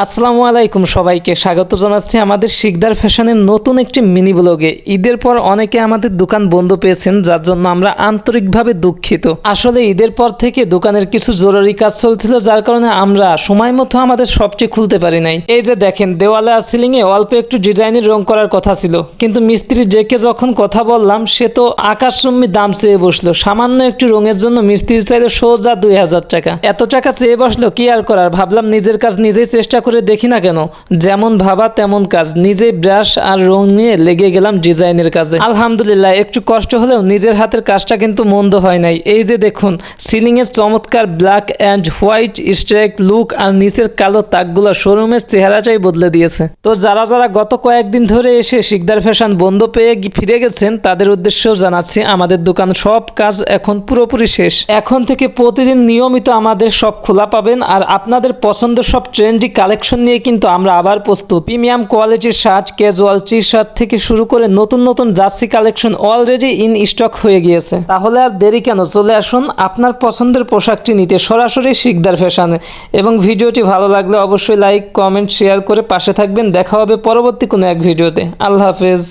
আসসালামু আলাইকুম, সবাইকে স্বাগত জানাচ্ছি আমাদের শিকদার ফ্যাশনের নতুন একটি মিনি ব্লগে। ঈদের পর অনেকে আমাদের দোকান বন্ধ পেয়েছেন, যার জন্য আমরা আন্তরিকভাবে দুঃখিত। আসলে ঈদের পর থেকে দোকানের কিছু জরুরি কাজ চলছিল, যার কারণে আমরা সময় মতো আমাদের শপটি খুলতে পারি নাই। এই যে দেখেন, দেওয়ালে আর সিলিংয়ে অল্প একটু ডিজাইনের রং করার কথা ছিল, কিন্তু মিস্ত্রি ডেকে যখন কথা বললাম, সে তো আকাশচুম্বী দাম চেয়ে বসলো। সামান্য একটু রঙের জন্য মিস্ত্রি চাইলে সোজা 2000 টাকা। এত টাকা চেয়ে বসলো, কি আর করার। ভাবলাম নিজের কাজ নিজেই চেষ্টা করে দেখি না কেন। যেমন ভাবা তেমন কাজ। নিজেই ব্রাশ আর রং নিয়ে লেগে গেলাম ডিজাইনের কাজে। আলহামদুলিল্লাহ, একটু কষ্ট হলেও নিজের হাতের কাজটা কিন্তু মন্দ হয় নাই। এই যে দেখুন, সিলিং এর চমৎকার black and white strike look আর নিচের কালো তাকগুলো শোরুমের চেহারাটাই বদলে দিয়েছে। তো যারা যারা গত কয়েকদিন ধরে এসে শিকদার ফ্যাশন বন্ধ পেয়ে ফিরে গেছেন, তাদের উদ্দেশ্যেও জানাচ্ছি আমাদের দোকান সব কাজ এখন পুরোপুরি শেষ। এখন থেকে প্রতিদিন নিয়মিত আমাদের সব খোলা পাবেন, আর আপনাদের পছন্দের সব ট্রেন্ডি কালেকশন নিয়ে কিন্তু আমরা আবার প্রস্তুত। প্রিমিয়াম কোয়ালিটির শার্ট, ক্যাজুয়াল টি শার্ট থেকে শুরু করে নতুন নতুন jersey collection already in stock হয়ে গিয়েছে। তাহলে আর দেরি কেন, চলে আসুন আপনার পছন্দের পোশাকটি নিতে সরাসরি শিকদার ফ্যাশনে। এবং ভিডিওটি ভালো লাগলে অবশ্যই লাইক, কমেন্ট, শেয়ার করে পাশে থাকবেন। দেখা হবে পরবর্তী কোনো এক ভিডিওতে। আল্লাহ হাফেজ।